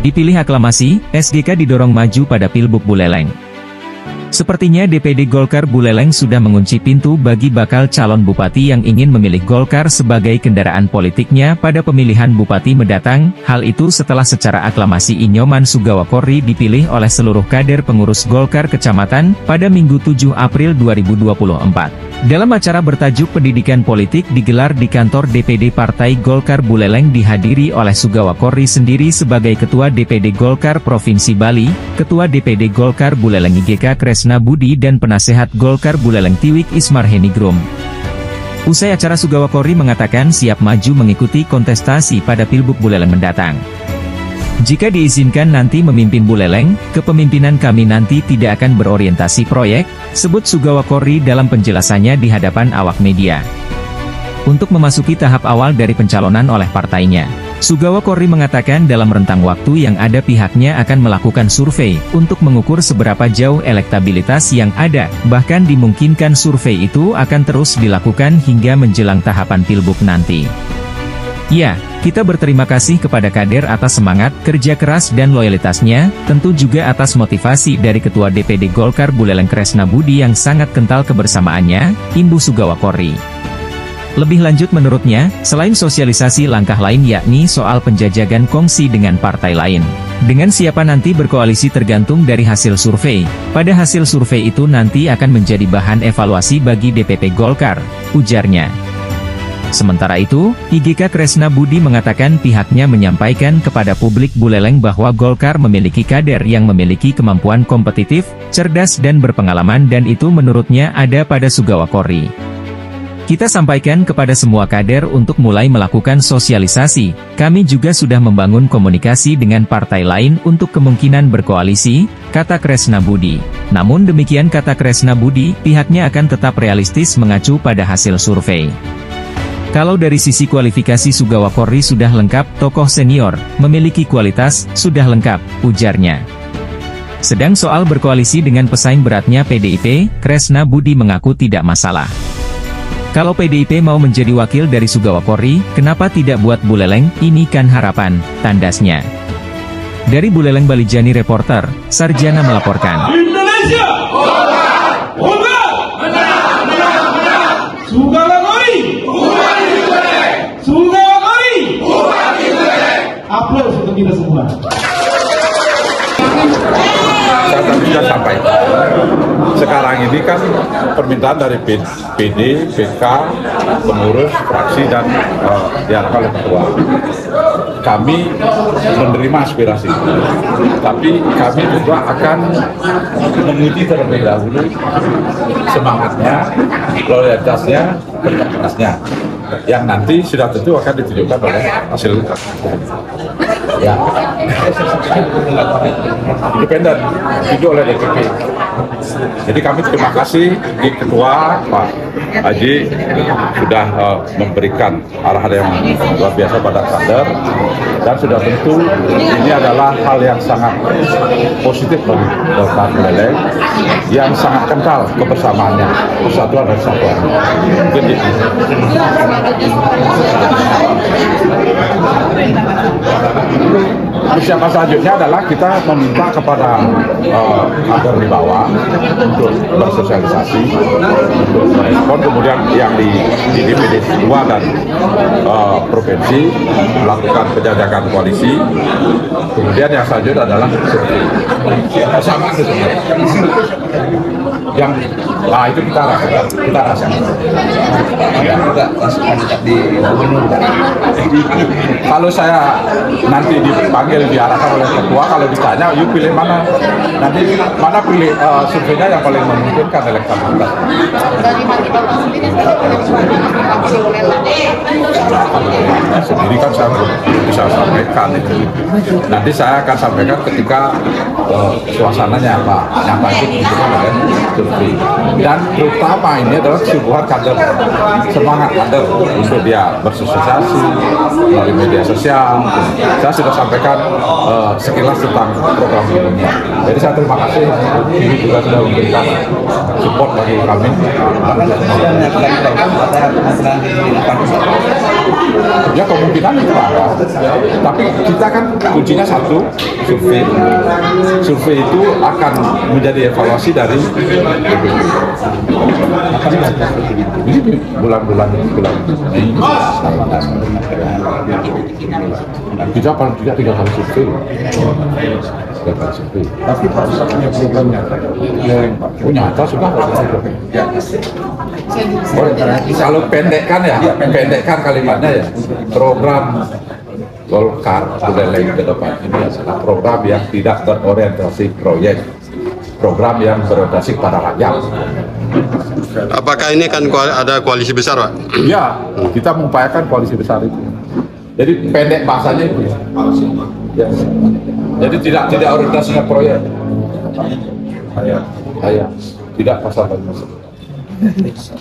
Dipilih aklamasi, SGK didorong maju pada Pilbub Buleleng. Sepertinya DPD Golkar Buleleng sudah mengunci pintu bagi bakal calon bupati yang ingin memilih Golkar sebagai kendaraan politiknya pada pemilihan bupati mendatang. Hal itu setelah secara aklamasi Inyoman Sugawakori dipilih oleh seluruh kader pengurus Golkar Kecamatan pada Minggu 7 April 2024. Dalam acara bertajuk Pendidikan Politik digelar di kantor DPD Partai Golkar Buleleng dihadiri oleh Sugawakori sendiri sebagai Ketua DPD Golkar Provinsi Bali, Ketua DPD Golkar Buleleng IGK Kresna Budi dan Penasehat Golkar Buleleng Tiwik Ismar Henigrum. Usai acara Sugawakori mengatakan siap maju mengikuti kontestasi pada Pilbub Buleleng mendatang. Jika diizinkan nanti memimpin Buleleng, kepemimpinan kami nanti tidak akan berorientasi proyek, sebut Sugawakori dalam penjelasannya di hadapan awak media. Untuk memasuki tahap awal dari pencalonan oleh partainya, Sugawakori mengatakan dalam rentang waktu yang ada pihaknya akan melakukan survei, untuk mengukur seberapa jauh elektabilitas yang ada, bahkan dimungkinkan survei itu akan terus dilakukan hingga menjelang tahapan Pilbub nanti. Ya, kita berterima kasih kepada kader atas semangat, kerja keras dan loyalitasnya, tentu juga atas motivasi dari Ketua DPD Golkar Buleleng Kresna Budi yang sangat kental kebersamaannya, imbu Sugawakori. Lebih lanjut menurutnya, selain sosialisasi langkah lain yakni soal penjajakan kongsi dengan partai lain. Dengan siapa nanti berkoalisi tergantung dari hasil survei, pada hasil survei itu nanti akan menjadi bahan evaluasi bagi DPP Golkar, ujarnya. Sementara itu, IGK Kresna Budi mengatakan pihaknya menyampaikan kepada publik Buleleng bahwa Golkar memiliki kader yang memiliki kemampuan kompetitif, cerdas dan berpengalaman dan itu menurutnya ada pada Sugawakori. Kita sampaikan kepada semua kader untuk mulai melakukan sosialisasi, kami juga sudah membangun komunikasi dengan partai lain untuk kemungkinan berkoalisi, kata Kresna Budi. Namun demikian kata Kresna Budi, pihaknya akan tetap realistis mengacu pada hasil survei. Kalau dari sisi kualifikasi Sugawakori sudah lengkap, tokoh senior, memiliki kualitas, sudah lengkap, ujarnya. Sedang soal berkoalisi dengan pesaing beratnya PDIP, Kresna Budi mengaku tidak masalah. Kalau PDIP mau menjadi wakil dari Sugawakori, kenapa tidak buat Buleleng, ini kan harapan, tandasnya. Dari Buleleng Balijani Reporter, Sarjana melaporkan. Indonesia! Aplaus untuk kita semua. Saya tadi sudah sampaikan, sekarang ini kan permintaan dari PD, PK, pengurus, fraksi, dan diharapkan oleh ketua. Kami menerima aspirasi, tapi kami juga akan menguji terlebih dahulu semangatnya, loyalitasnya, kerja kerasnya, yang nanti sudah tentu akan ditunjukkan oleh hasil ya independen ditunjuk oleh DPP. Jadi kami terima kasih di Ketua Pak Haji sudah memberikan arahan yang luar biasa pada kader, dan sudah tentu ini adalah hal yang sangat positif bagi Golkar Buleleng yang sangat kental kebersamaannya, persatuan dan kesatuan. Mungkin itu. Persiapan selanjutnya adalah kita meminta kepada kader di bawah untuk bersosialisasi, untuk merespon, kemudian yang di DPD 2 dan provinsi melakukan penjajakan koalisi, kemudian yang selanjutnya adalah bersama yang itu kita rasakan. Kalau saya nanti dipanggil diarahkan oleh ketua, kalau ditanya yuk pilih mana, nanti mana pilih surveinya yang paling memungkinkan elektabilitas. Sendiri kan saya belum bisa sampaikan itu. Nanti saya akan sampaikan ketika suasananya apa itu dibutuhkan oleh survei. Dan terutama ini adalah kesubuhan kader, semangat kader untuk dia bersosialisasi melalui media sosial. Saya sudah sampaikan sekilas tentang program ini. Jadi saya terima kasih, ini juga sudah memberikan support bagi kami. Ya kemungkinan itu ada. Tapi kita kan kuncinya satu, survei. Survei itu akan menjadi evaluasi dari ini bulan-bulan Mei. Kita paling tidak 3 kali survei. Tapi Pak sudah punya program nyata. Oh nyata sudah. Kalau pendekkan ya, pendekkan kalimatnya ya. Program Golkar Buleleng ke depan ini adalah program yang tidak berorientasi proyek, program yang berorientasi pada rakyat. Apakah ini kan ada koalisi besar, Pak? Ya, kita mengupayakan koalisi besar itu. Jadi pendek bahasanya itu. Ya. Jadi tidak orientasinya proyek. Tidak pasal masuk.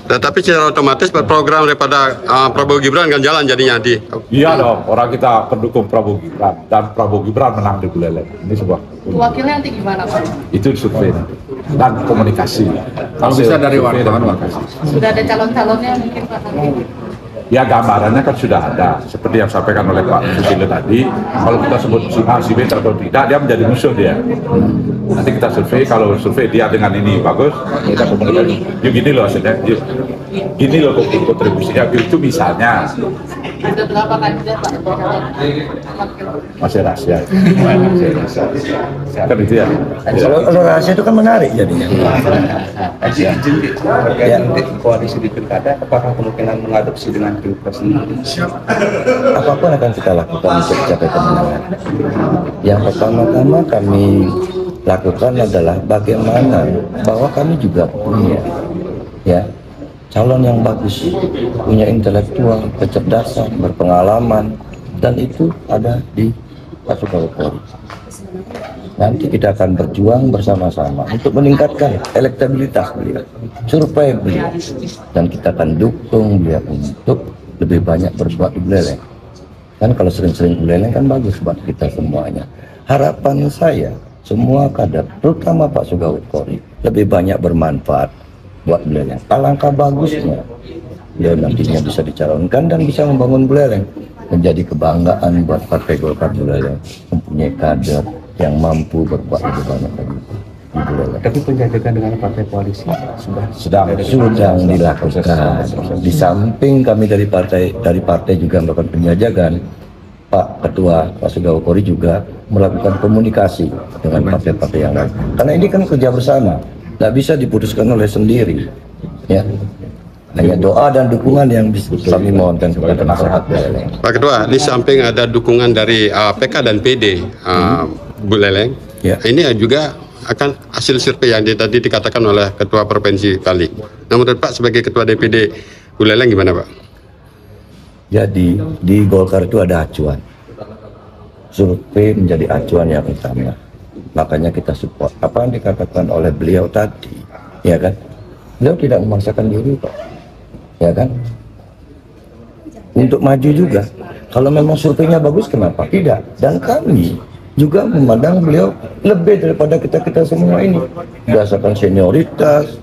Tetapi secara otomatis program daripada Prabowo Gibran kan jalan jadinya di. Iya dong, orang kita pendukung Prabowo Gibran dan Prabowo Gibran menang di Buleleng. Ini sebuah. Wakilnya nanti gimana, Pak? Itu survei nanti dan komunikasi. Kalau bisa dari wartawan, Sudah ada calon-calonnya mungkin, Pak, nanti? Ya gambarannya kan sudah ada, seperti yang disampaikan oleh Pak Susilo tadi. Kalau kita sebut si A, si B atau tidak, dia menjadi musuh dia. Nanti kita survei, kalau survei dia dengan ini bagus, kita komunikasi. Yuk gini loh hasilnya, yuk gini loh kontribusinya, itu misalnya. Ada berapa kandidat, Pak? masih rahasia. Kan itu ya. Kalau rahasia itu kan menarik jadinya. Terkait koalisi di pilkada, apakah kemungkinan mengadopsi dengan pilpres sendiri? Apapun akan kita lakukan untuk mencapai kemenangan. Yang pertama-tama kami lakukan adalah bagaimana bahwa kami juga punya calon yang bagus, punya intelektual, kecerdasan, berpengalaman, dan itu ada di Pak Sugawokori. Nanti kita akan berjuang bersama-sama untuk meningkatkan elektabilitas beliau, survei beliau, dan kita akan dukung beliau untuk lebih banyak berbuat di Buleleng. Kan kalau sering-sering Buleleng kan bagus buat kita semuanya. Harapan saya semua kader, terutama Pak Sugawokori, lebih banyak bermanfaat buat Buleleng. Alangkah bagusnya beliau nantinya bisa dicalonkan dan bisa membangun Buleleng menjadi kebanggaan buat Partai Golkar Buleleng, mempunyai kader yang mampu berbuat lebih banyak lagi di Buleleng. Tapi penjajakan dengan partai koalisi Sedang dilakukan. Di samping kami dari partai juga melakukan penjajakan, Pak Ketua Pak Sugawokori juga melakukan komunikasi dengan partai-partai yang lain. Karena ini kan kerja bersama, nggak bisa diputuskan oleh sendiri, ya. Hanya doa dan dukungan yang bisa kami mohonkan kepada masyarakat Buleleng. Pak Ketua, di samping ada dukungan dari PK dan PD Buleleng, Ya. ini juga akan hasil survei yang tadi dikatakan oleh Ketua Provinsi Bali. Nah, menurut Pak sebagai Ketua DPD Buleleng gimana, Pak? Jadi di Golkar itu ada acuan, survei menjadi acuan yang utama. Makanya kita support apa yang dikatakan oleh beliau tadi, ya kan? Beliau tidak memaksakan diri kok, ya kan? Untuk maju juga. Kalau memang surveinya bagus, kenapa tidak? Dan kami juga memandang beliau lebih daripada kita semua ini, berdasarkan senioritas,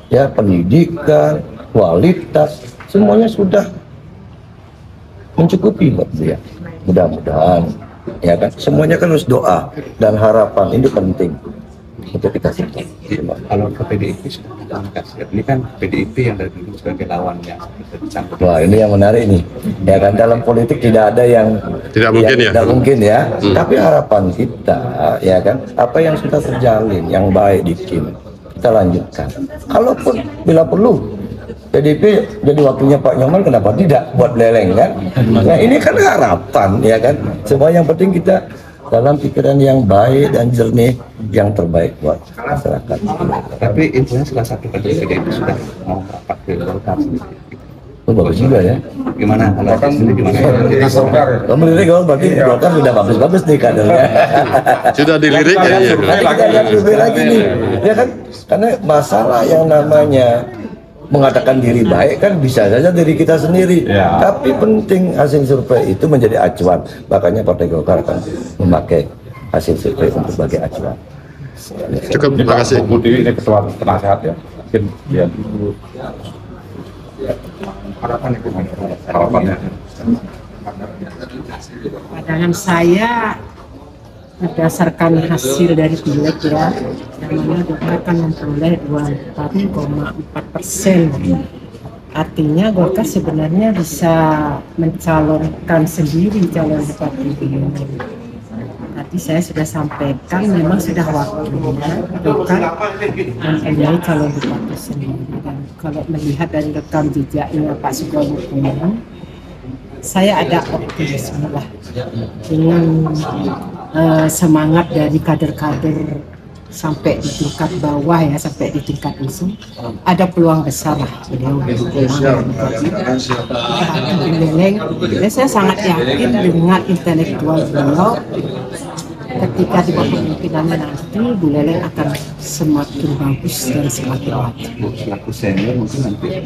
ya, pendidikan, kualitas, semuanya sudah mencukupi buat dia. Mudah-mudahan, ya kan, semuanya kan harus doa dan harapan, itu penting untuk kita simpan. kalau ke PDIP sudah komunikasi. Ini kan PDIP yang dari dulu sebagai lawan yang dicangkut. Wah, ini yang menarik nih, ya kan, dalam politik tidak ada yang Tidak mungkin ya? tidak mungkin ya. Tapi harapan kita, ya kan, apa yang sudah terjalin yang baik di Kim, kita lanjutkan. Kalaupun bila perlu PDIP jadi waktunya Pak Nyoman, kenapa tidak buat Buleleng kan? Nah ini kan harapan, ya kan. Semua yang penting kita dalam pikiran yang baik dan jernih, yang terbaik buat masyarakat. Tapi intinya salah satu kader PDIP sudah mau merapat ke Golkar sendiri. Oh, bagus juga ya. Gimana kalau sendiri gimana? Kalau melirik kalau berarti Golkar sudah bagus-bagus nih kadernya. Sudah dilirik ya? Iya. Nanti kita lihat lebih lagi nih, ya kan? Karena masalah yang namanya mengatakan diri baik kan bisa saja dari kita sendiri. Ya. Tapi penting hasil survei itu menjadi acuan. Makanya Partai Golkar akan memakai hasil survei untuk sebagai acuan. Cukup, terima kasih. Bu Tiwi ini ketua penasehat ya. Mungkin ya. Harapannya. Pandangan saya berdasarkan hasil dari pileg ya, yang mana Golkar kan memperoleh 24,4%. Artinya Golkar sebenarnya bisa mencalonkan sendiri calon bupati Buleleng. Tapi saya sudah sampaikan memang sudah waktunya Golkar mempunyai calon bupati sendiri. Dan kalau melihat dari rekam jejaknya Pak Sugeng Gumilang, saya ada optimisme lah dengan semangat dari kader-kader sampai di tingkat bawah ya, sampai di tingkat musim, ada peluang besar lah beliau Buleleng. Dan saya sangat yakin dengan intelektual beliau, ketika di bawah kepemimpinannya nanti Buleleng akan semakin bagus dan semakin maju. Selaku senior mungkin nanti